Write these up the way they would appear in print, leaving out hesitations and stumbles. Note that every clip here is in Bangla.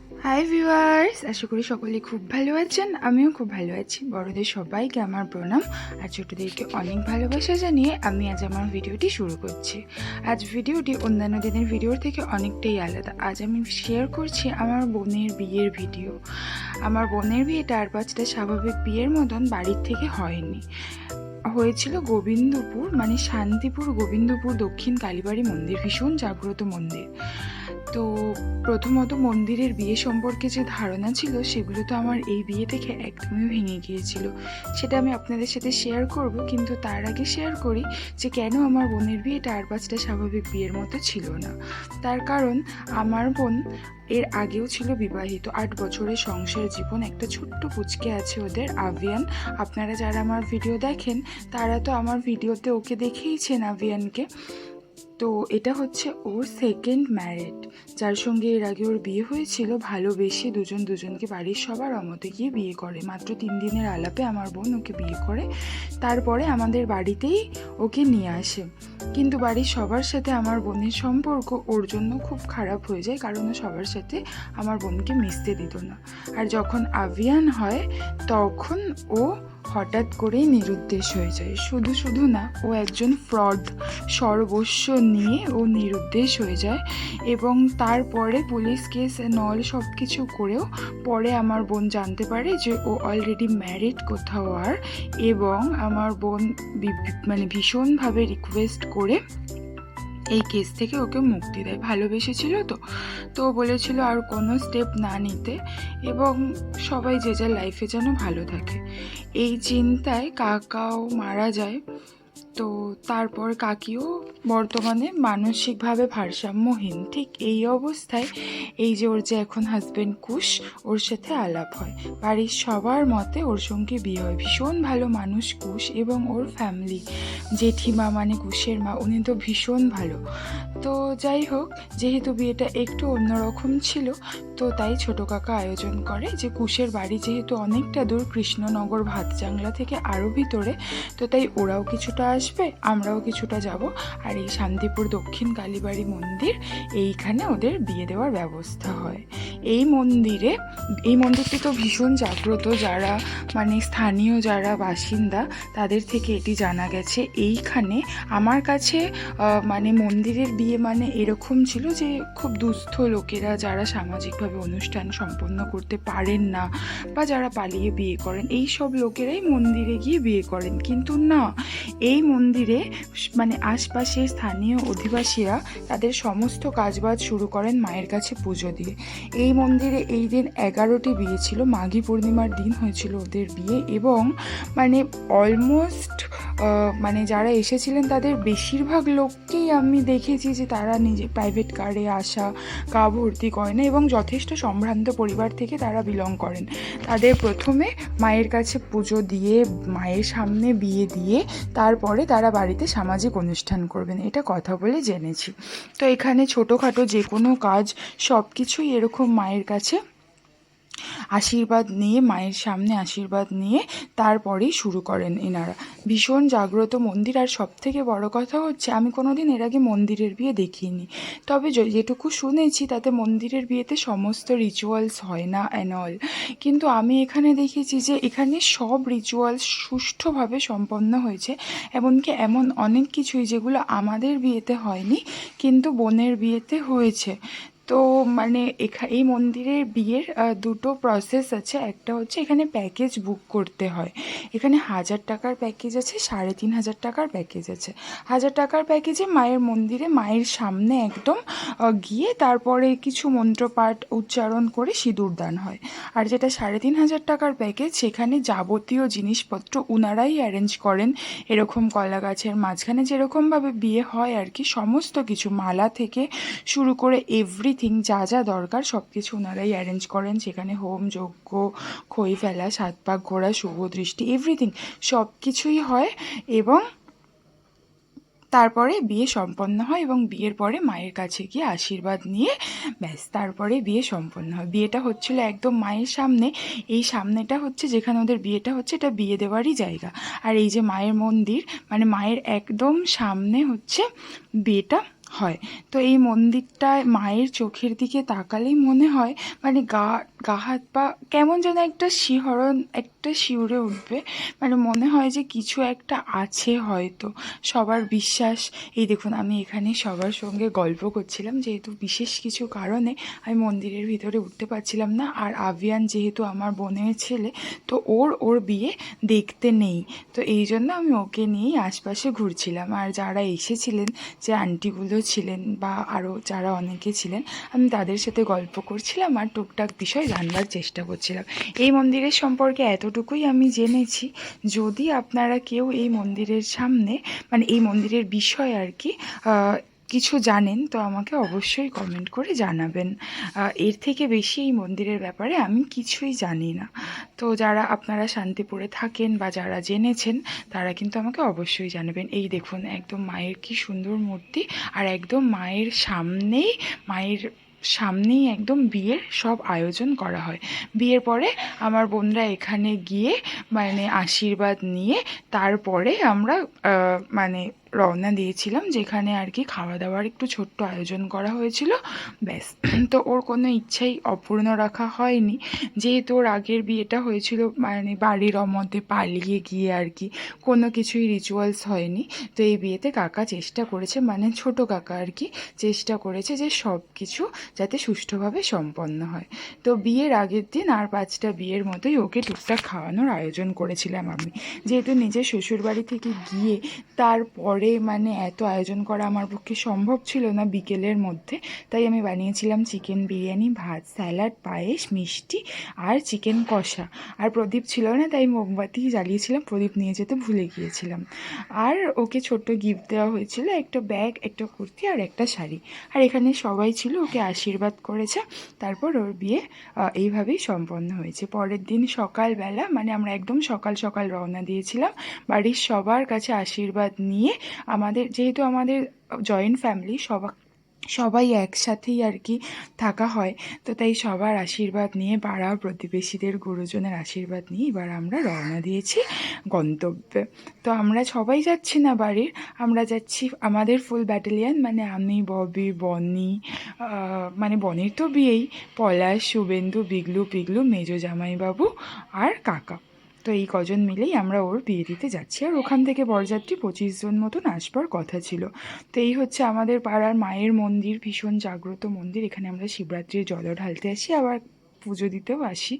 হাই ভিউয়ার্স, আশা করি সকলে খুব ভালো আছেন। আমিও খুব ভালো আছি। বড়দের সবাইকে আমার প্রণাম আর ছোটদেরকে অনেক ভালোবাসা জানিয়ে আমি আজ আমার ভিডিওটি শুরু করছি। আজ ভিডিওটি অন্যান্য দিনের ভিডিওর থেকে অনেকটাই আলাদা। আজ আমি শেয়ার করছি আমার বোনের বিয়ের ভিডিও। আমার বোনের বিয়েটা আর পাঁচটা স্বাভাবিক বিয়ের মতন বাড়ির থেকে হয়নি, হয়েছিল গোবিন্দপুর, মানে শান্তিপুর গোবিন্দপুর দক্ষিণ কালীবাড়ি মন্দির, ভীষণ জাগ্রত মন্দির। তো প্রথমত মন্দিরের বিয়ে সম্পর্কে যে ধারণা ছিল সেগুলো তো আমার এই বিয়ে থেকে একদমই ভেঙে গিয়েছিল। সেটা আমি আপনাদের সাথে শেয়ার করব, কিন্তু তার আগে শেয়ার করি যে কেন আমার বোনের বিয়েটা আর পাঁচটা স্বাভাবিক বিয়ের মতো ছিল না। তার কারণ আমার বোন এর আগেও ছিল বিবাহিত, 8 বছরের সংসার জীবন, একটা ছোট্ট পুচকে আছে ওদের, আভিয়ান। আপনারা যারা আমার ভিডিও দেখেন তারা তো আমার ভিডিওতে ওকে দেখেইছেন, আভিয়ানকে। তো এটা হচ্ছে ওর সেকেন্ড ম্যারেড, যার সঙ্গে এর আগে ওর বিয়ে হয়েছিল। ভালোবেসে দুজন দুজনকে বাড়ির সবার অমতে গিয়ে বিয়ে করে। মাত্র 3 দিনের আলাপে আমার বোন ওকে বিয়ে করে, তারপরে আমাদের বাড়িতেই ওকে নিয়ে আসে। কিন্তু বাড়ির সবার সাথে আমার বোনের সম্পর্ক ওর জন্য খুব খারাপ হয়ে যায়, কারণ ও সবার সাথে আমার বোনকে মিশতে দিত না। আর যখন আভিয়ান হয় তখন ও হঠাৎ করেই নিরুদ্দেশ হয়ে যায়। শুধু শুধু না, ও একজন ফ্রড, সর্বস্ব নিয়ে ও নিরুদ্দেশ হয়ে যায়। এবং তারপরে পুলিশ কেস নল সব কিছু করেও পরে আমার বোন জানতে পারে যে ও অলরেডি ম্যারিড কোথাও আর, এবং আমার বোন মানে ভীষণভাবে রিকোয়েস্ট করে এই কেস থেকে ওকে মুক্তি দেয়। ভালোবেসেছিল তো বলেছিল আর কোনো স্টেপ না নিতে, এবং সবাই যে যার লাইফে যেন ভালো থাকে। এই চিন্তায় কাকাও মারা যায়। তো তারপর কাকিও বর্তমানে মানসিকভাবে ভারসাম্যহীন। ঠিক এই অবস্থায় এই যে ওর যে এখন হাজব্যান্ড কুশ, ওর সাথে আলাপ হয়। বাড়ির সবার মতে ওর সঙ্গে বিয়ে হয়। ভীষণ ভালো মানুষ কুশ, এবং ওর ফ্যামিলি, জেঠিমা মানে কুশের মা, উনি তো ভীষণ ভালো। তো যাই হোক, যেহেতু বিয়েটা একটু অন্যরকম ছিল, তো তাই ছোট কাকা আয়োজন করে যে কুশের বাড়ি যেহেতু অনেকটা দূর, কৃষ্ণনগর ভাতজাংলা থেকে আরও ভিতরে, তো তাই ওরাও কিছুটা আসবে, আমরাও কিছুটা যাব। আর এই শান্তিপুর দক্ষিণ কালীবাড়ি মন্দির, এইখানে ওদের বিয়ে দেওয়ার ব্যবস্থা হয়। এই মন্দিরটি তো ভীষণ জাগ্রত। যারা মানে স্থানীয় যারা বাসিন্দা তাদের থেকে এটি জানা গেছে। এইখানে আমার কাছে মানে মন্দিরের বিয়ে মানে এরকম ছিল যে খুব দুস্থ লোকেরা, যারা সামাজিকভাবে অনুষ্ঠান সম্পন্ন করতে পারেন না বা যারা পালিয়ে বিয়ে করেন, এই সব লোকেরাই মন্দিরে গিয়ে বিয়ে করেন। কিন্তু না, এই মন্দিরে মানে আশপাশের স্থানীয় অধিবাসীরা তাদের সমস্ত কাজবাজ শুরু করেন মায়ের কাছে পুজো দিয়ে। এই মন্দিরে এই দিন 11টি বিয়ে ছিল। মাঘী পূর্ণিমার দিন হয়েছিল ওদের বিয়ে, এবং মানে অলমোস্ট মানে যারা এসেছিলেন তাদের বেশিরভাগ লোককেই আমি দেখেছি যে তারা নিজে প্রাইভেট কারে আসা, গা ভর্তি করে না, এবং যথেষ্ট সম্ভ্রান্ত পরিবার থেকে তারা বিলং করেন। তাদের প্রথমে মায়ের কাছে পুজো দিয়ে, মায়ের সামনে বিয়ে দিয়ে, তারপরে তারা বাড়িতে সামাজিক অনুষ্ঠান করবেন, এটা কথা বলে জেনেছি। তো এখানে ছোটোখাটো যে কোনো কাজ সব কিছুই এরকম মায়ের কাছে আশীর্বাদ নিয়ে, মায়ের সামনে আশীর্বাদ নিয়ে তারপরেই শুরু করেন এনারা। ভীষণ জাগ্রত মন্দির। আর সব থেকে বড় কথা হচ্ছে, আমি কোনোদিন এর আগে মন্দিরের বিয়ে দেখিনি, তবে যেটুকু শুনেছি তাতে মন্দিরের বিয়েতে সমস্ত রিচুয়ালস হয় না অ্যান্ড অল। কিন্তু আমি এখানে দেখেছি যে এখানে সব রিচুয়ালস সুষ্ঠুভাবে সম্পন্ন হয়েছে, এমনকি এমন অনেক কিছুই যেগুলো আমাদের বিয়েতে হয়নি কিন্তু বোনের বিয়েতে হয়েছে। তো মানে এই মন্দিরের বিয়ের দুটো প্রসেস আছে। একটা হচ্ছে এখানে প্যাকেজ বুক করতে হয়। এখানে 1000 টাকার প্যাকেজ আছে, 3500 টাকার প্যাকেজ আছে। 1000 টাকার প্যাকেজে মায়ের মন্দিরে মায়ের সামনে একদম গিয়ে তারপরে কিছু মন্ত্রপাঠ উচ্চারণ করে সিঁদুর দান হয়। আর যেটা 3500 টাকার প্যাকেজ, সেখানে যাবতীয় জিনিসপত্র উনারাই অ্যারেঞ্জ করেন। এরকম কলা গাছের মাঝখানে যেরকমভাবে বিয়ে হয় আর কি, সমস্ত কিছু মালা থেকে শুরু করে এভরিথিং যা যা দরকার সব কিছু ওনারাই অ্যারেঞ্জ করেন। সেখানে হোম, যজ্ঞ, খই ফেলা, 7 পাক ঘোরা, শুভ দৃষ্টি, এভরিথিং সব কিছুই হয়। এবং তারপরে বিয়ে সম্পন্ন হয়, এবং বিয়ের পরে মায়ের কাছে গিয়ে আশীর্বাদ নিয়ে ব্যাস তারপরে বিয়ে সম্পন্ন হয়। বিয়েটা হচ্ছিল একদম মায়ের সামনে। এই সামনেটা হচ্ছে যেখানে ওদের বিয়েটা হচ্ছে, এটা বিয়ে দেওয়ারই জায়গা। আর এই যে মায়ের মন্দির, মানে মায়ের একদম সামনে হচ্ছে বিয়েটা হয়। তো এই মন্দিরটায় মায়ের চোখের দিকে তাকালেই মনে হয় মানে গা হাত পা কেমন যেন একটা শিহরণ, একটা শিউরে উঠবে। মানে মনে হয় যে কিছু একটা আছে হয়তো। সবার বিশ্বাস। এই দেখুন আমি এখানে সবার সঙ্গে গল্প করছিলাম, যেহেতু বিশেষ কিছু কারণে আমি মন্দিরের ভিতরে উঠতে পারছিলাম না। আর আভিয়ান যেহেতু আমার বোনের ছেলে, তো ওর বিয়ে দেখতে নেই, তো এই জন্য আমি ওকে নিয়েই আশপাশে ঘুরছিলাম। আর যারা এসেছিলেন, যে আন্টিগুলো ছিলেন বা আরও যারা অনেকে ছিলেন, আমি তাদের সাথে গল্প করছিলাম আর টুকটাক বিষয় জানবার চেষ্টা করছিলাম। এই মন্দিরের সম্পর্কে এতটুকুই আমি জেনেছি। যদি আপনারা কেউ এই মন্দিরের সামনে মানে এই মন্দিরের বিষয় আর কি কিছু জানেন, তো আমাকে অবশ্যই কমেন্ট করে জানাবেন। এর থেকে বেশি এই মন্দিরের ব্যাপারে আমি কিছুই জানি না। তো যারা আপনারা শান্তিপুরে থাকেন বা যারা জেনেছেন, তারা কিন্তু আমাকে অবশ্যই জানাবেন। এই দেখুন একদম মায়ের কি সুন্দর মূর্তি, আর একদম মায়ের সামনেই একদম বিয়ের সব আয়োজন করা হয়। বিয়ের পরে আমার বোনরা এখানে গিয়ে মানে আশীর্বাদ নিয়ে তারপরে আমরা মানে রওনা দিয়েছিলাম, যেখানে আর কি খাওয়া দাওয়ার একটু ছোট্ট আয়োজন করা হয়েছিল, ব্যাস। তো ওর কোনো ইচ্ছাই অপূর্ণ রাখা হয়নি, যেহেতু ওর আগের বিয়েটা হয়েছিল মানে বাড়ির মধ্যে পালিয়ে গিয়ে আর কি, কোনো কিছুই রিচুয়ালস হয়নি। তো এই বিয়েতে কাকা চেষ্টা করেছে, মানে ছোট কাকা আর কি চেষ্টা করেছে যে সব কিছু যাতে সুষ্ঠুভাবে সম্পন্ন হয়। তো বিয়ের আগের দিন আর 5টা বিয়ের মতোই ওকে টুকটাক খাওয়ানোর আয়োজন করেছিলাম আমি, যেহেতু নিজের শ্বশুরবাড়ি থেকে গিয়ে তারপরে মানে এত আয়োজন করা আমার পক্ষে সম্ভব ছিল না বিকেলের মধ্যে। তাই আমি বানিয়েছিলাম চিকেন বিরিয়ানি, ভাত, স্যালাড, পায়েস, মিষ্টি আর চিকেন কষা। আর প্রদীপ ছিল না, তাই মোমবাতি জ্বালিয়েছিলাম, প্রদীপ নিয়ে যেতে ভুলে গিয়েছিলাম। আর ওকে ছোট্ট গিফট দেওয়া হয়েছিল, একটা ব্যাগ, একটা কুর্তি আর একটা শাড়ি। আর এখানে সবাই ছিল, ওকে আশীর্বাদ করেছে। তারপর ওর বিয়ে এইভাবেই সম্পন্ন হয়েছে। পরের দিন সকালবেলা মানে আমরা একদম সকাল সকাল রওনা দিয়েছিলাম বাড়ির সবার কাছে আশীর্বাদ নিয়ে। যেহেতু আমাদের জয়েন্ট ফ্যামিলি, সবাই একসাথেই আর কি থাকা হয়, তো তাই সবার আশীর্বাদ নিয়ে পাড়া প্রতিবেশীদের গুরুজনের আশীর্বাদ নিয়ে এবার আমরা রওনা দিয়েছি গন্তব্যে। তো আমরা সবাই যাচ্ছি না বাড়ির, আমরা যাচ্ছি আমাদের ফুল ব্যাটালিয়ান, মানে আমি, ববি, বনি, মানে বনির তো বিয়েই, পলাশ, শুভেন্দু, বিগলু, পিগলু, মেজো জামাইবাবু আর কাকা। তো এই কজন মিলেই আমরা ওর বিয়ে দিতে যাচ্ছি। আর ওখান থেকে বরযাত্রী 25 জন মতন আসবার কথা ছিল। তো এই হচ্ছে আমাদের পাড়ার মায়ের মন্দির, ভীষণ জাগ্রত মন্দির। এখানে আমরা শিবরাত্রির জলও ঢালতে আসি, আবার পুজো দিতেও আসি।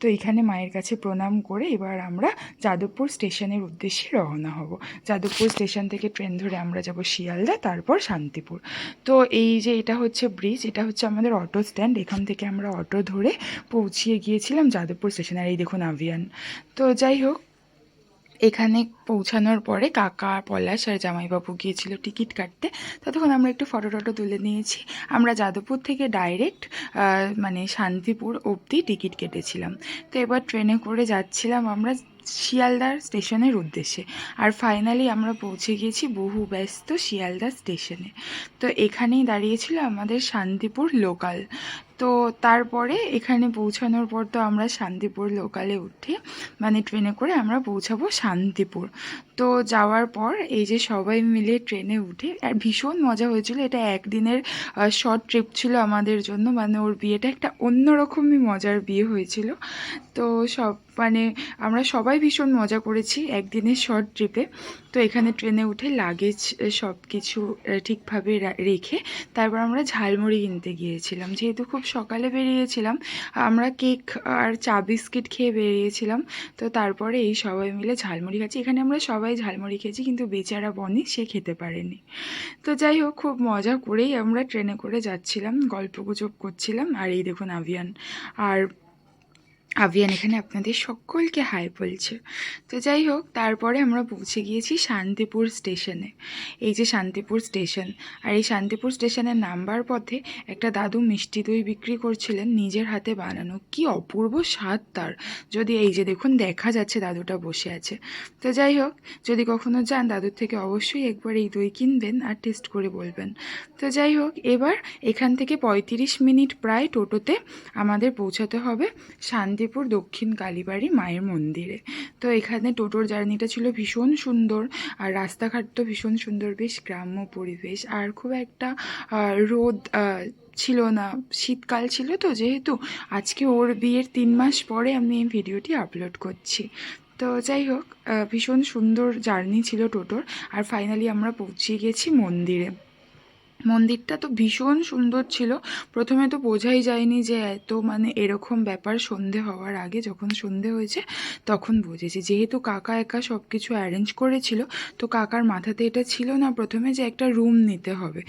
তো এখানে মায়ের কাছে প্রণাম করে এবার আমরা যাদবপুর স্টেশনের উদ্দেশ্যে রওনা হব। যাদবপুর স্টেশন থেকে ট্রেন ধরে আমরা যাব শিয়ালদা, তারপর শান্তিপুর। তো এই যে এটা হচ্ছে ব্রিজ, এটা হচ্ছে আমাদের অটো স্ট্যান্ড। এখান থেকে আমরা অটো ধরে পৌঁছিয়ে গিয়েছিলাম যাদবপুর স্টেশনে। আর এই দেখুন আভিয়ান। তো যাই হোক, এখানে পৌঁছানোর পরে কাকা, পলাশ আর জামাইবাবু গিয়েছিল টিকিট কাটতে। ততক্ষণ আমরা একটু ফটো টটো তুলে নিয়েছি। আমরা যাদবপুর থেকে ডাইরেক্ট মানে শান্তিপুর অবধি টিকিট কেটেছিলাম। তো এবার ট্রেনে করে যাচ্ছিলাম আমরা শিয়ালদার স্টেশনের উদ্দেশ্যে। আর ফাইনালি আমরা পৌঁছে গিয়েছি বহু ব্যস্ত শিয়ালদা স্টেশনে। তো এখানেই দাঁড়িয়েছিল আমাদের শান্তিপুর লোকাল। তো তারপরে এখানে পৌঁছানোর পর তো আমরা শান্তিপুর লোকালে উঠে মানে ট্রেনে করে আমরা পৌঁছাবো শান্তিপুর। তো যাওয়ার পর এই যে সবাই মিলে ট্রেনে উঠে, আর ভীষণ মজা হয়েছিল। এটা একদিনের শর্ট ট্রিপ ছিল আমাদের জন্য, মানে ওর বিয়েটা একটা অন্যরকমই মজার বিয়ে হয়েছিল। তো মানে আমরা সবাই ভীষণ মজা করেছি একদিনের শর্ট ট্রিপে। তো এখানে ট্রেনে উঠে লাগেজ সব কিছু ঠিকভাবে রেখে তারপর আমরা ঝালমুড়ি কিনতে গিয়েছিলাম। যেহেতু খুব সকালে বেরিয়েছিলাম, আমরা কেক আর চা বিস্কিট খেয়ে বেরিয়েছিলাম। তো তারপরে এই সবাই মিলে ঝালমুড়ি খাচ্ছি। এখানে আমরা সবাই ঝালমুড়ি খেয়েছি, কিন্তু বেচারা বনি সে খেতে পারেনি। তো যাই হোক, খুব মজা করেই আমরা ট্রেনে করে যাচ্ছিলাম, গল্পগুজব করছিলাম। আর এই দেখুন আভিয়ান এখানে আপনাদের সকলকে হাই বলছে। তো যাই হোক, তারপরে আমরা পৌঁছে গিয়েছি শান্তিপুর স্টেশনে। এই যে শান্তিপুর স্টেশন, আর এই শান্তিপুর স্টেশনের নামবার পথে একটা দাদু মিষ্টি দই বিক্রি করছিলেন, নিজের হাতে বানানো। কি অপূর্ব স্বাদ তার! যদি এই যে দেখুন দেখা যাচ্ছে দাদুটা বসে আছে। তো যাই হোক, যদি কখনো যান দাদুর থেকে অবশ্যই একবার এই দই কিনবেন আর টেস্ট করে বলবেন। তো যাই হোক, এবার এখান থেকে 35 মিনিট প্রায় টোটোতে আমাদের পৌঁছাতে হবে শান্তি মেদিনীপুর দক্ষিণ কালীবাড়ি মায়ের মন্দিরে। তো এখানে টোটোর জার্নিটা ছিল ভীষণ সুন্দর, আর রাস্তাঘাট তো ভীষণ সুন্দর, বেশ গ্রাম্য পরিবেশ, আর খুব একটা রোদ ছিল না, শীতকাল ছিল তো যেহেতু। আজকে ওর বিয়ের 3 মাস পরে আমি এই ভিডিওটি আপলোড করছি। তো যাই হোক, ভীষণ সুন্দর জার্নি ছিল টোটোর। আর ফাইনালি আমরা পৌঁছে গেছি মন্দিরে। মন্দিরটা তো ভীষণ সুন্দর ছিল। প্রথমে তো বোঝাই যায়নি যে এত মানে এরকম ব্যাপার। সন্ধে হওয়ার আগে যখন সন্ধে হয়েছে তখন বুঝেছি, যেহেতু কাকা একা সব কিছু অ্যারেঞ্জ করেছিল, তো কাকার মাথাতে এটা ছিল না প্রথমে যে একটা রুম নিতে হবে।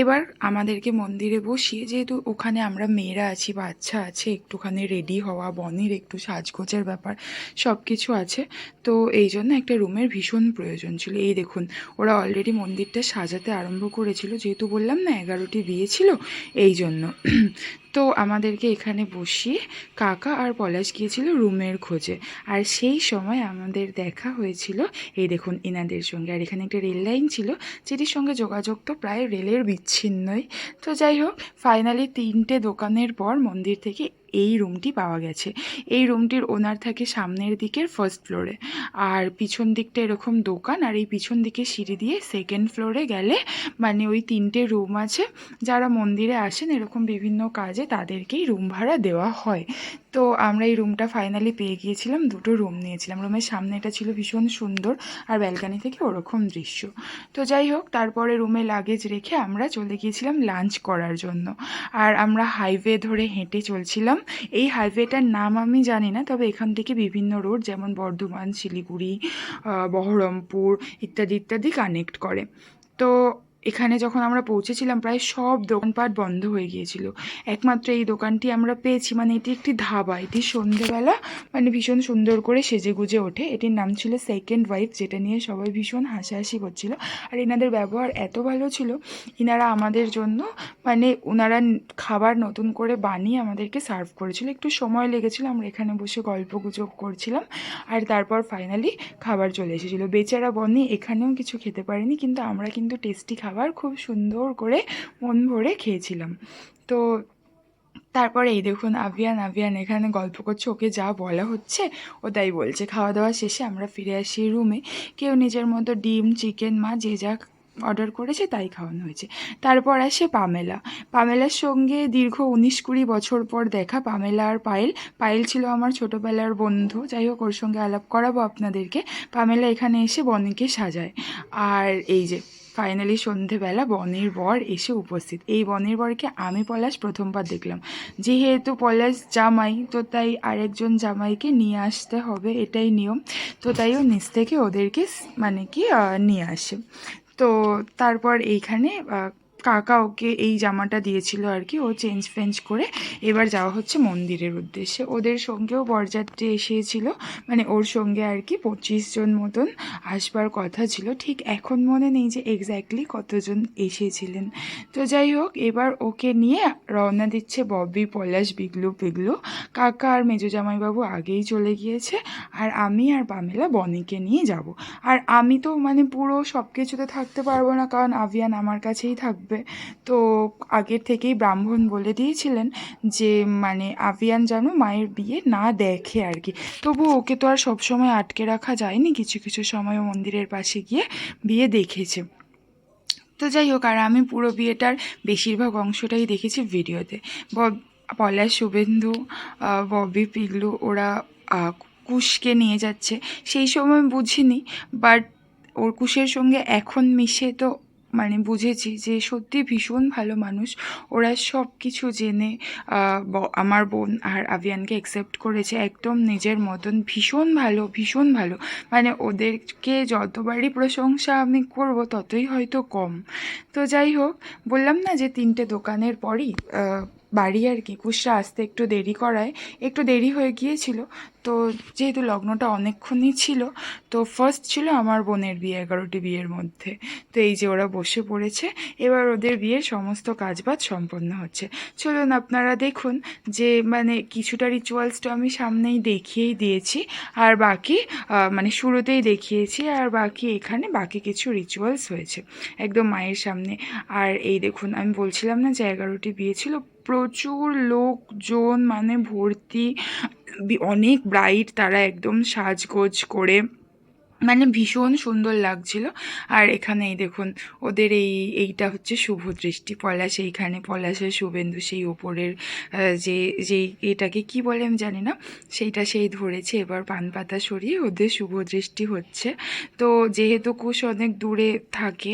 এবার আমাদেরকে মন্দিরে বসিয়ে, যেহেতু ওখানে আমরা মেয়েরা আছি, বাচ্চা আছে, একটুখানি রেডি হওয়া, বনির একটু সাজগোজের ব্যাপার সব কিছু আছে, তো এই জন্য একটা রুমের ভীষণ প্রয়োজন ছিল। এই দেখুন, ওরা অলরেডি মন্দিরটা সাজাতে আরম্ভ করেছিল, যেহেতু বললাম না 11টি বিয়ে ছিল, এই জন্য। তো আমাদেরকে এখানে বসিয়ে কাকা আর পলাশ গিয়েছিল রুমের খোঁজে। আর সেই সময় আমাদের দেখা হয়েছিল এই দেখুন এনাদের সঙ্গে। আর এখানে একটা রেল লাইন ছিল, যেটির সঙ্গে যোগাযোগ তো প্রায় রেলের বিচ্ছিন্নই। তো যাই হোক, ফাইনালি 3টে দোকানের পর মন্দির থেকে এই রুমটি পাওয়া গেছে। এই রুমটির ওনার থাকে সামনের দিকের ফার্স্ট ফ্লোরে, আর পিছন দিকটা এরকম দোকান, আর এই পিছন দিকে সিঁড়ি দিয়ে সেকেন্ড ফ্লোরে গেলে মানে ওই 3টে রুম আছে। যারা মন্দিরে আসেন এরকম বিভিন্ন কাজে, তাদেরকেই রুম ভাড়া দেওয়া হয়। তো আমরা এই রুমটা ফাইনালি পেয়ে গিয়েছিলাম, 2টো রুম নিয়েছিলাম। রুমের সামনেটা ছিল ভীষণ সুন্দর, আর ব্যালকানি থেকে ওরকম দৃশ্য। তো যাই হোক, তারপরে রুমে লাগেজ রেখে আমরা চলে গিয়েছিলাম লাঞ্চ করার জন্য। আর আমরা হাইওয়ে ধরে হেঁটে চলছিলাম। এই হাইওয়েটার নাম আমি জানি না, তবে এখান থেকে বিভিন্ন রোড যেমন বর্ধমান, শিলিগুড়ি, বহরমপুর ইত্যাদি ইত্যাদি কানেক্ট করে। তো এখানে যখন আমরা পৌঁছেছিলাম প্রায় সব দোকানপাট বন্ধ হয়ে গিয়েছিল। একমাত্র এই দোকানটি আমরা পেয়েছি, মানে এটি একটি ধাবা। এটি সন্ধেবেলা মানে ভীষণ সুন্দর করে সেজে গুজে ওঠে। এটির নাম ছিল সেকেন্ড ওয়াইফ, যেটা নিয়ে সবাই ভীষণ হাসাহাসি করছিল। আর এনাদের ব্যবহার এত ভালো ছিল, এনারা আমাদের জন্য মানে ওনারা খাবার নতুন করে বানিয়ে আমাদেরকে সার্ভ করেছিল। একটু সময় লেগেছিল, আমরা এখানে বসে গল্প গুজব করছিলাম, আর তারপর ফাইনালি খাবার চলে এসেছিলো। বেচারা বনি এখানেও কিছু খেতে পারেনি, কিন্তু আমরা কিন্তু টেস্টি খাবার খুব সুন্দর করে মন ভরে খেয়েছিলাম। তো তারপরে এই দেখুন আভিয়ান এখানে গল্প করছে, ওকে যা বলা হচ্ছে ও তাই বলছে। খাওয়া দাওয়া শেষে আমরা ফিরে আসি রুমে। কেউ নিজের মতো ডিম, চিকেন, মা যে যা অর্ডার করেছে তাই খাওয়ানো হয়েছে। তারপর আসে পামেলার সঙ্গে দীর্ঘ 19-20 বছর পর দেখা। পামেলা আর পায়েল ছিল আমার ছোটোবেলার বন্ধু। যাই হোক, ওর সঙ্গে আলাপ করাবো আপনাদেরকে। পামেলা এখানে এসে বনিকে সাজায়। আর এই যে ফাইনালি সন্ধেবেলা বনির বর এসে উপস্থিত। এই বনির বরকে আমি পলাশ প্রথমবার দেখলাম। যেহেতু পলাশ জামাই, তো তাই আরেকজন জামাইকে নিয়ে আসতে হবে, এটাই নিয়ম। তো তাই ও নিচ থেকে ওদেরকে মানে কি নিয়ে আসে। তো তারপর এইখানে কাকা ওকে এই জামাটা দিয়েছিল আর কি, ও চেঞ্জ করে এবার যাওয়া হচ্ছে মন্দিরের উদ্দেশ্যে। ওদের সঙ্গেও বরযাত্রী এসেছিল, মানে ওর সঙ্গে আর কি 25 জন মতন আসবার কথা ছিল। ঠিক এখন মনে নেই যে এক্স্যাক্টলি কতজন এসেছিলেন। তো যাই হোক, এবার ওকে নিয়ে রওনা দিচ্ছে ববি, পলাশ, পিগলু। কাকা আর মেজো জামাইবাবু আগেই চলে গিয়েছে, আর আমি আর পামেলা বনিকে নিয়ে যাব। আর আমি তো মানে পুরো সব কিছুতে থাকতে পারবো না, কারণ আভিয়ান আমার কাছেই থাকবে। তো আগের থেকেই ব্রাহ্মণ বলে দিয়েছিলেন যে মানে আভিয়ান যেন মায়ের বিয়ে না দেখে আর কি। তবু ওকে তো আর সবসময় আটকে রাখা যায়নি, কিছু কিছু সময় মন্দিরের পাশে গিয়ে বিয়ে দেখেছে। তো যাই হোক, আর আমি পুরো বিয়েটার বেশিরভাগ অংশটাই দেখেছি ভিডিওতে। পলাশ, শুভেন্দু, ববি, পিগলু ওরা কুশকে নিয়ে যাচ্ছে। সেই সময় বুঝিনি, বাট ওর কুশের সঙ্গে এখন মিশে তো মানে বুঝেছি যে সত্যি ভীষণ ভালো মানুষ। ওরা সব কিছু জেনে আমার বোন আর আভিয়ানকে অ্যাকসেপ্ট করেছে একদম নিজের মতন। ভীষণ ভালো। মানে ওদেরকে যতবারই প্রশংসা আমি করব ততই হয়তো কম। তো যাই হোক, বললাম না যে 3টে দোকানের পরই বাড়ি আর কি। কুশরা আসতে একটু দেরি হয়ে গিয়েছিল। তো যেহেতু লগ্নটা অনেকক্ষণই ছিল, তো ফার্স্ট ছিল আমার বোনের বিয়ে 11টি বিয়ের মধ্যে। তো এই যে ওরা বসে পড়েছে, এবার ওদের বিয়ের সমস্ত কাজবাজ সম্পন্ন হচ্ছে। চলুন আপনারা দেখুন যে মানে কিছুটা রিচুয়ালস তো আমি সামনেই দেখিয়েই দিয়েছি, আর বাকি মানে শুরুতেই দেখিয়েছি, আর বাকি কিছু রিচুয়ালস হয়েছে একদম মায়ের সামনে। আর এই দেখুন, আমি বলছিলাম না যে 11টি বিয়ে ছিল, প্রচুর লোকজন মানে ভর্তি, অনেক ব্রাইট, তারা একদম সাজগোজ করে মানে ভীষণ সুন্দর লাগছিল। আর এখানে এই দেখুন ওদের এইটা হচ্ছে শুভ দৃষ্টি, পলাশ এইখানে পলাশের শুভেন্দু সেই ওপরের যে যেই এটাকে কি বলে আমি জানি না, সেইটা সেই ধরেছে। এবার পান পাতা সরিয়ে ওদের শুভ দৃষ্টি হচ্ছে। তো যেহেতু কুশ অনেক দূরে থাকে,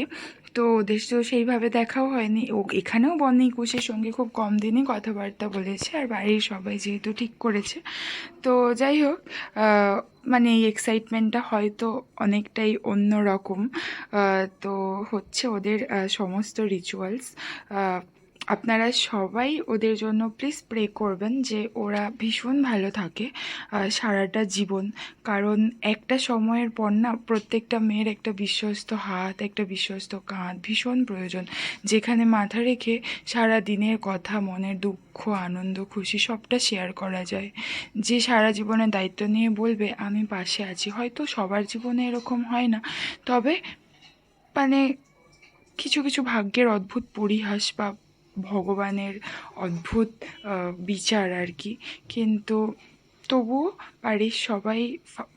তো ওদের তো সেইভাবে দেখাও হয়নি। ও এখানেও বনি কুশের সঙ্গে খুব কম দিনই কথাবার্তা বলেছে, আর বাড়ির সবাই যেহেতু ঠিক করেছে। তো যাই হোক, মানে এই এক্সাইটমেন্টটা হয়তো অনেকটাই অন্যরকম। তো হচ্ছে ওদের সমস্ত রিচুয়ালস। আপনারা সবাই ওদের জন্য প্লিজ প্রে করবেন যে ওরা ভীষণ ভালো থাকে সারাটা জীবন। কারণ একটা সময়ের পর না প্রত্যেকটা মেয়ের একটা বিশ্বস্ত হাত, একটা বিশ্বস্ত কাঁধ ভীষণ প্রয়োজন, যেখানে মাথা রেখে সারা দিনের কথা, মনের দুঃখ, আনন্দ, খুশি সবটা শেয়ার করা যায়। যে সারা জীবনের দায়িত্ব নিয়ে বলবে আমি পাশে আছি। হয়তো সবার জীবনে এরকম হয় না, তবে মানে কিছু কিছু ভাগ্যের অদ্ভুত পরিহাস বা ভগবানের অদ্ভুত বিচার আর কি। কিন্তু তবুও বাড়ির সবাই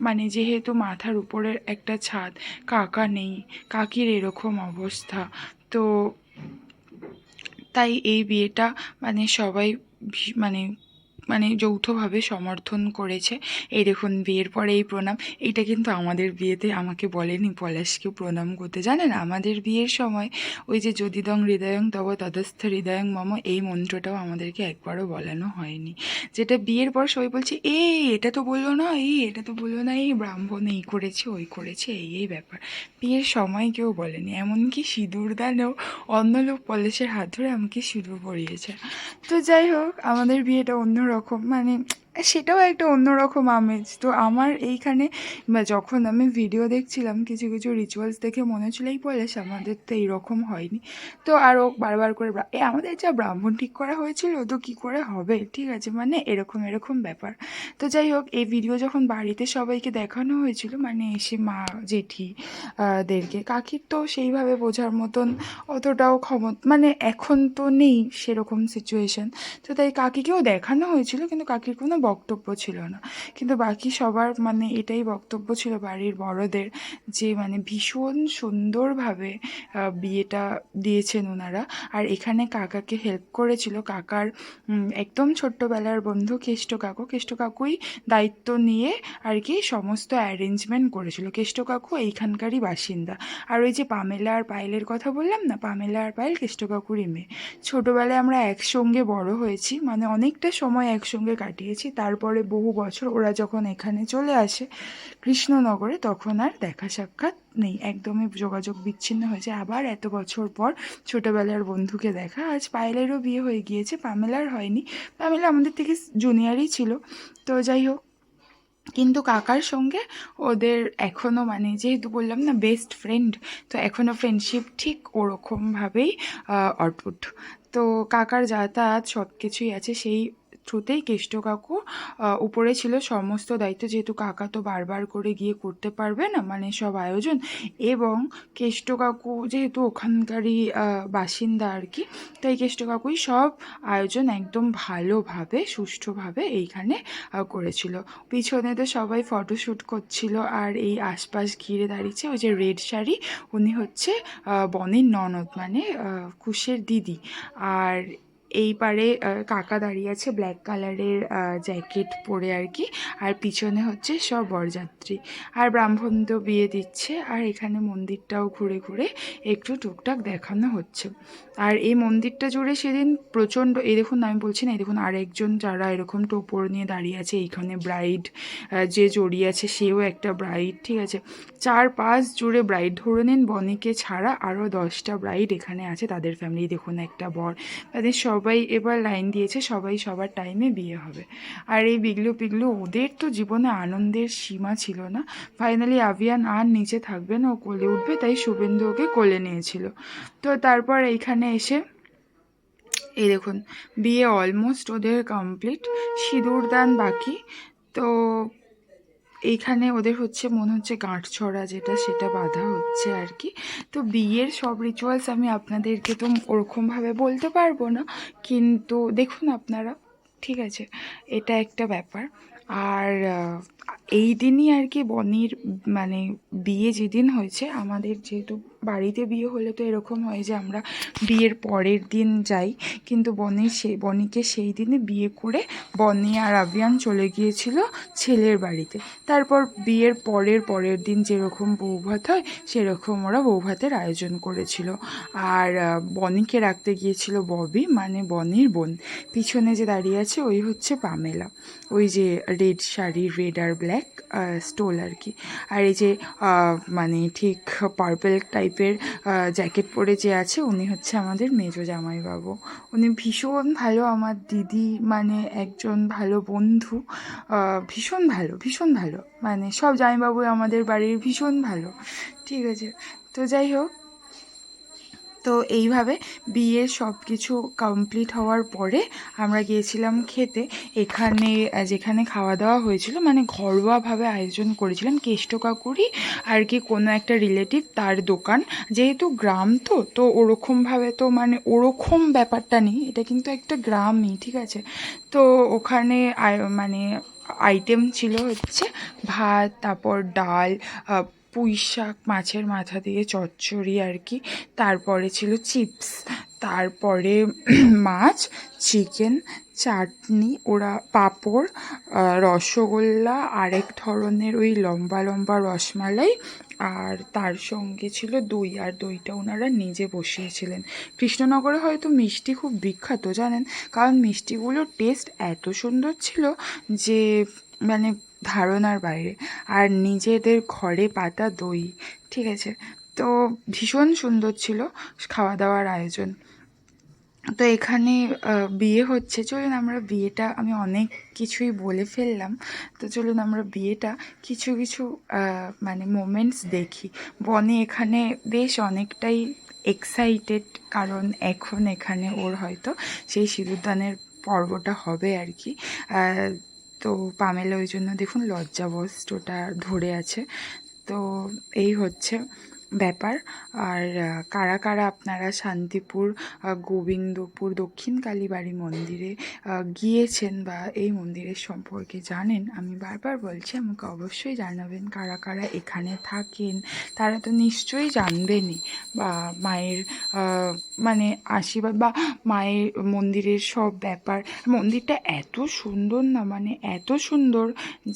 মানে যেহেতু মাথার উপরের একটা ছাদ, কাকা নেই, কাকির এরকম অবস্থা, তো তাই এই বিয়েটা মানে সবাই মানে মানে যৌথভাবে সমর্থন করেছে। এই দেখুন বিয়ের পরে এই প্রণাম, এইটা কিন্তু আমাদের বিয়েতে আমাকে বলেনি পলাশকে প্রণাম করতে। জানেন আমাদের বিয়ের সময় ওই যে যদিদং হৃদয়ং তব ততস্থ হৃদয়ং মম, এই মন্ত্রটাও আমাদেরকে একবারও বলানো হয়নি। যেটা বিয়ের পর সবাই বলছে এটা তো বললো না, এটা তো বললো না, এই ব্রাহ্মণ এই করেছে ওই করেছে, এই ব্যাপার বিয়ের সময় কেউ বলেনি। এমনকি সিঁদুর দানেও অন্য লোক পলাশের হাত ধরে আমাকে সিঁদুর পরিয়েছে। তো যাই হোক আমাদের বিয়েটা অন্যরকম, মানে সেটাও একটা অন্যরকম আমেজ। তো আমার এইখানে যখন আমি ভিডিও দেখছিলাম কিছু কিছু রিচুয়ালস দেখে মনে হচ্ছিল এই পলাশ আমাদের তো এইরকম হয়নি। তো আরও বারবার করে আমাদের যা ব্রাহ্মণ ঠিক করা হয়েছিল তো কী করে হবে, ঠিক আছে, মানে এরকম এরকম ব্যাপার। তো যাই হোক এই ভিডিও যখন বাড়িতে সবাইকে দেখানো হয়েছিল, মানে এসে মা জেঠি দেরকে, কাকির তো সেইভাবে বোঝার মতন অতটাও ক্ষমতা মানে এখন তো নেই সেরকম সিচুয়েশন। তো তাই কাকিকেও দেখানো হয়েছিল, কিন্তু কাকির কোনো বক্তব্য ছিল না। কিন্তু বাকি সবার মানে এটাই বক্তব্য ছিল বাড়ির বড়দের, যে মানে ভীষণ সুন্দরভাবে বিয়েটা দিয়েছেন ওনারা। আর এখানে কাকাকে হেল্প করেছিল কাকার একদম ছোট্টবেলার বন্ধু কেষ্ট কাকুই দায়িত্ব নিয়ে আর কি সমস্ত অ্যারেঞ্জমেন্ট করেছিল। কেষ্ট কাকু এইখানকারই বাসিন্দা। আর ওই যে পামেলা আর পায়েলের কথা বললাম না, পামেলা আর পায়েল কেষ্ট কাকুরই মেয়ে। ছোটোবেলায় আমরা একসঙ্গে বড় হয়েছি, মানে অনেকটা সময় একসঙ্গে কাটিয়েছি। তারপরে বহু বছর ওরা যখন এখানে চলে আসে কৃষ্ণনগরে, তখন আর দেখা সাক্ষাৎ নেই, একদমই যোগাযোগ বিচ্ছিন্ন হয়েছে। আবার এত বছর পর ছোটোবেলার বন্ধুকে দেখা। আজ পায়েলেরও বিয়ে হয়ে গিয়েছে, পামেলার হয়নি, পামেলা আমাদের থেকে জুনিয়রই ছিল। তো যাই হোক, কিন্তু কাকার সঙ্গে ওদের এখনও মানে যেহেতু বললাম না বেস্ট ফ্রেন্ড, তো এখনও ফ্রেন্ডশিপ ঠিক ওরকমভাবেই অটুট। তো কাকার যাতায়াত সব কিছুই আছে, সেই থ্রুতেই কেষ্ট কাকু উপরে ছিল সমস্ত দায়িত্ব, যেহেতু কাকা তো বারবার করে গিয়ে করতে পারবে না মানে সব আয়োজন। এবং কেষ্ট কাকু যেহেতু ওখানকারই বাসিন্দা আর কি, তাই কেষ্ট কাকুই সব আয়োজন একদম ভালোভাবে সুষ্ঠুভাবে এইখানে করেছিল। পিছনে তো সবাই ফটোশ্যুট করছিল, আর এই আশপাশ ঘিরে দাঁড়িয়েছে ওই যে রেড শাড়ি, উনি হচ্ছে বনির ননদ মানে কুশের দিদি। আর এই পারে কাকা দাঁড়িয়ে আছে ব্ল্যাক কালারের জ্যাকেট পরে আর কি, আর পিছনে হচ্ছে সব বরযাত্রী। আর ব্রাহ্মণ তো বিয়ে দিচ্ছে, আর এখানে মন্দিরটাও ঘুরে ঘুরে একটু টুকটাক দেখানো হচ্ছে। আর এই মন্দিরটা জুড়ে সেদিন প্রচণ্ড, এই দেখুন আমি বলছি না, এই দেখুন আরেকজন যারা এরকম টোপর নিয়ে দাঁড়িয়ে আছে, এইখানে ব্রাইড যে জড়িয়ে আছে সেও একটা ব্রাইড, ঠিক আছে, চারপাশ জুড়ে ব্রাইড। ধরে নিন বনিকে ছাড়া আরও 10টা ব্রাইড এখানে আছে, তাদের ফ্যামিলি দেখুন, একটা বর, তাদের সবাই এবার লাইন দিয়েছে, সবাই সবার টাইমে বিয়ে হবে। আর এই বিগলু পিগলু ওদের তো জীবনে আনন্দের সীমা ছিল না। ফাইনালি আভিয়ান আর নিচে থাকবে না, ও কোলে উঠবে, তাই শুভেন্দু ওকে কোলে নিয়েছিল। তো তারপর এইখানে এসে এই দেখুন বিয়ে অলমোস্ট ওদের কমপ্লিট, সিঁদুর দান বাকি। তো এইখানে ওদের হচ্ছে মনে হচ্ছে গাঁটছড়া যেটা, সেটা বাঁধা হচ্ছে আর কি। তো বিয়ের সব রিচুয়ালস আমি আপনাদেরকে তো ওরকমভাবে বলতে পারবো না, কিন্তু দেখুন আপনারা ঠিক আছে, এটা একটা ব্যাপার। আর এই দিনই আর কি বনির মানে বিয়ে যেদিন হয়েছে, আমাদের যেহেতু বাড়িতে বিয়ে হলে তো এরকম হয় যে আমরা বিয়ের পরের দিন যাই, কিন্তু বনিকে সেই দিনে বিয়ে করে বনি আর আবিয়ান চলে গিয়েছিল ছেলের বাড়িতে। তারপর বিয়ের পরের দিন যেরকম বৌভাত হয় সেরকম ওরা বৌভাতের আয়োজন করেছিল। আর বনিকে রাখতে গিয়েছিল ববি, মানে বনির বোন। পিছনে যে দাঁড়িয়ে আছে ওই হচ্ছে পামেলা, ওই যে রেড শাড়ি, রেড আর ব্ল্যাক স্টোল আর কি। আর এই যে মানে ঠিক পার্পল টাইপের জ্যাকেট পরে যে আছে উনি হচ্ছে আমাদের মেজো জামাইবাবু। উনি ভীষণ ভালো, আমার দিদি মানে একজন ভালো বন্ধু, ভীষণ ভালো, ভীষণ ভালো, মানে সব জামাইবাবু আমাদের বাড়ির ভীষণ ভালো। ঠিক আছে, তো যাই হোক, তো এইভাবে বিয়ের সব কিছু কমপ্লিট হওয়ার পরে আমরা গিয়েছিলাম খেতে। এখানে যেখানে খাওয়া দাওয়া হয়েছিল মানে ঘরোয়াভাবে আয়োজন করেছিলাম, কেষ্ট কাকুরই আর কি কোনো একটা রিলেটিভ, তার দোকান। যেহেতু গ্রাম তো ওরকমভাবে তো মানে ওরকম ব্যাপারটা নেই, এটা কিন্তু একটা গ্রামই, ঠিক আছে। তো ওখানে মানে আইটেম ছিল হচ্ছে ভাত, তারপর ডাল, পুঁই শাক মাছের মাথা দিয়ে চচ্চড়ি আর কি, তারপরে ছিল চিপস, তারপরে মাছ, চিকেন, চাটনি, ওরা পাঁপড়, রসগোল্লা, আরেক ধরনের ওই লম্বা লম্বা রসমালাই, আর তার সঙ্গে ছিল দই, আর দইটা ওনারা নিজে বসিয়েছিলেন। কৃষ্ণনগরে হয়তো মিষ্টি খুব বিখ্যাত জানেন, কারণ মিষ্টিগুলোর টেস্ট এত সুন্দর ছিল যে মানে ধারণার বাইরে। আর নিজেদের ঘরে পাতা দই, ঠিক আছে, তো ভীষণ সুন্দর ছিল খাওয়া দাওয়ার আয়োজন। তো এখানে বিয়ে হচ্ছে, চলুন আমরা বিয়েটা, আমি অনেক কিছুই বলে ফেললাম, তো চলুন আমরা বিয়েটা কিছু কিছু মানে মোমেন্টস দেখি। বনি এখানে বেশ অনেকটাই এক্সাইটেড, কারণ এখন এখানে ওর হয়তো সেই সিঁদুরদানের পর্বটা হবে আর কি। তো পামেলা ওই জন্য দেখুন লজ্জাবস্ত্রটা ধরে আছে। তো এই হচ্ছে ব্যাপার। আর কারা কারা আপনারা শান্তিপুর, গোবিন্দপুর দক্ষিণ কালীবাড়ি মন্দিরে গিয়েছেন বা এই মন্দিরের সম্পর্কে জানেন, আমি বারবার বলছি আমাকে অবশ্যই জানাবেন। কারা কারা এখানে থাকেন তারা তো নিশ্চয়ই জানবেনই, বা মায়ের মানে আশীর্বাদ বা মায়ের মন্দিরের সব ব্যাপার। মন্দিরটা এত সুন্দর না, মানে এত সুন্দর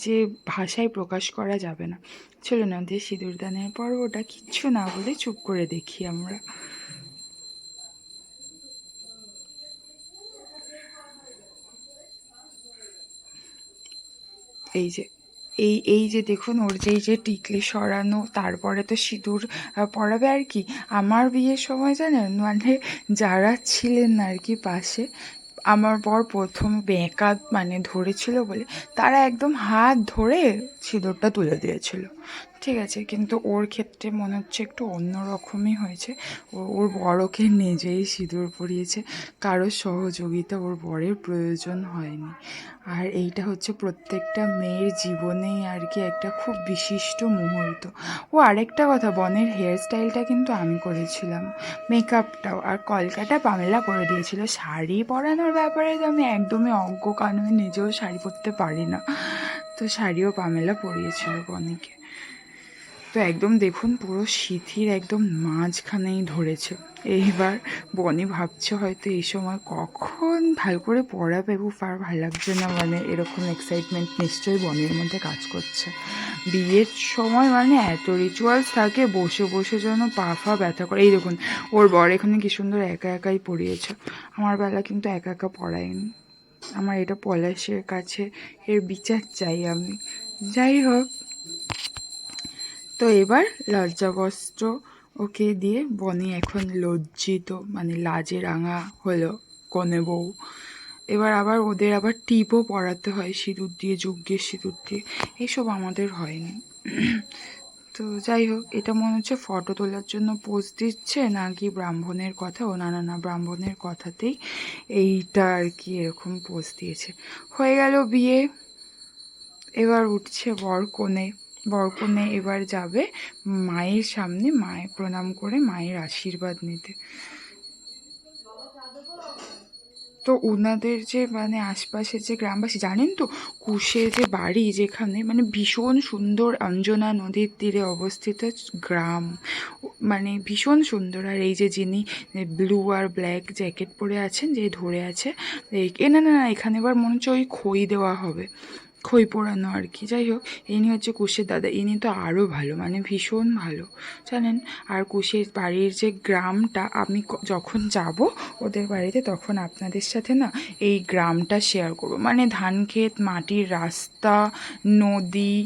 যে ভাষায় প্রকাশ করা যাবে না। চলুন আমাদের সিঁদুরদানের পর্বটা কিচ্ছু না বলে চুপ করে দেখি আমরা। এই যে এই যে দেখুন ওর যে টিকলি সরানো, তারপরে তো সিঁদুর পরাবে আর কি। আমার বিয়ের সময় জানেন মানে যারা ছিলেন আর কি পাশে, আমার বর প্রথম বেঁকা মানে ধরেছিল বলে তারা একদম হাত ধরে সিঁদুরটা তুলে দিয়েছিল, ঠিক আছে। কিন্তু ওর ক্ষেত্রে মনে হচ্ছে একটু অন্যরকমই হয়েছে। ওর বড়কে নিজেই সিঁদুর পরিয়েছে, কারোর সহযোগিতা ওর বরের প্রয়োজন হয়নি। আর এইটা হচ্ছে প্রত্যেকটা মেয়ের জীবনেই আর কি একটা খুব বিশিষ্ট মুহূর্ত। ও আরেকটা কথা, বনের হেয়ার স্টাইলটা কিন্তু আমি করেছিলাম, মেকআপটাও, আর কলকাটা পামেলা করে দিয়েছিল। শাড়ি পরানোর ব্যাপারে তো আমি একদমই অজ্ঞ, কারণ আমি নিজেও শাড়ি পরতে পারি না, তো শাড়িও পামেলা পরিয়েছিল বনিকে। তো একদম দেখুন পুরো সিঁথির একদম মাঝখানেই ধরেছে। এইবার বনি ভাবছে হয়তো এই সময় কখন ভালো করে পড়াবে, আর ভালো লাগছে না, মানে এরকম এক্সাইটমেন্ট নিশ্চয়ই বনির মধ্যে কাজ করছে। বিয়ের সময় মানে এত রিচুয়ালস থাকে, বসে বসে যেন পা ফা ব্যথা করে। এই দেখুন ওর বর এখানে কি সুন্দর একা একাই পড়িয়েছে, আমার বেলা কিন্তু একা একা পড়ায়নি। আমার এটা পলাশের কাছে এর বিচার চাই আমি। যাই হোক, তো এবার লজ্জাবস্ত্র ওকে দিয়ে বনি এখন লজ্জিত, মানে লাজে রাঙা হলো কনে বউ। এবার আবার ওদের আবার টিপও পরাতে হয় সিঁদুর দিয়ে, যজ্ঞের সিঁদুর দিয়ে, এসব আমাদের হয়নি। তো যাই হোক, এটা মনে হচ্ছে ফটো তোলার জন্য পোজ দিচ্ছে নাকি ব্রাহ্মণের কথা, ও না না না, ব্রাহ্মণের কথাতেই এইটা আর কি এরকম পোজ দিয়েছে। হয়ে গেল বিয়ে, এবার উঠছে বরকনে। বরকনে এবার যাবে মায়ের সামনে, মায়ের প্রণাম করে মায়ের আশীর্বাদ নিতে। তো ওনাদের যে মানে আশপাশের যে গ্রামবাসী জানেন তো, কুশে যে বাড়ি যেখানে মানে ভীষণ সুন্দর, অঞ্জনা নদীর তীরে অবস্থিত গ্রাম, মানে ভীষণ সুন্দর। আর এই যে যিনি ব্লু আর ব্ল্যাক জ্যাকেট পরে আছেন, যে ধরে আছে, না না না, এখানে এবার মনে হচ্ছে ওই খই দেওয়া হবে, খই পোড়ানো আর কি। যাই হোক, ইনি হচ্ছে কুশের দাদা, ইনি তো আরও ভালো, মানে ভীষণ ভালো জানেন। আর কুশের বাড়ির যে গ্রামটা, আমি যখন যাব ওদের বাড়িতে তখন আপনাদের সাথে না এই গ্রামটা শেয়ার করব। মানে ধান ক্ষেত, মাটির রাস্তা, নদী,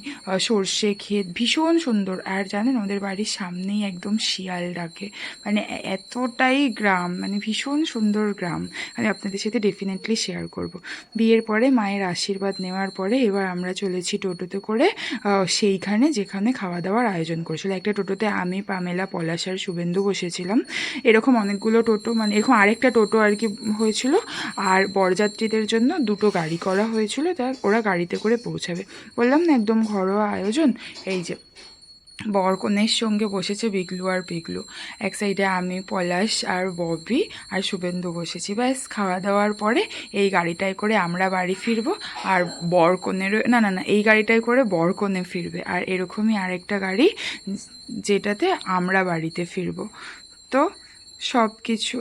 সর্ষে ক্ষেত, ভীষণ সুন্দর। আর জানেন ওদের বাড়ির সামনেই একদম শিয়াল ডাকে, মানে এতটাই গ্রাম, মানে ভীষণ সুন্দর গ্রাম। আমি আপনাদের সাথে ডেফিনেটলি শেয়ার করব। বিয়ের পরে মায়ের আশীর্বাদ নেওয়ার পরে এবার আমরা চলেছি টোটোতে করে সেইখানে যেখানে খাওয়া দাওয়ার আয়োজন করেছিল। একটা টোটোতে আমি, পামেলা, পলাশ আর শুভেন্দু বসেছিলাম। এরকম অনেকগুলো টোটো, মানে এরকম আরেকটা টোটো আর কি হয়েছিল। আর বরযাত্রীদের জন্য দুটো গাড়ি করা হয়েছিল, তা ওরা গাড়িতে করে পৌঁছাবে। বললাম না একদম ঘরোয়া আয়োজন। এই যে বর কনের সঙ্গে বসেছে বিগলু আর পিগলু, এক সাইডে আমি, পলাশ আর ববি আর শুভেন্দু বসেছি। ব্যাস খাওয়া দাওয়ার পরে এই গাড়িটায় করে আমরা বাড়ি ফিরবো। আর বর কনেরও না না না, এই গাড়িটায় করে বর কনে ফিরবে, আর এরকমই আরেকটা গাড়ি যেটাতে আমরা বাড়িতে ফিরবো। তো সব কিছু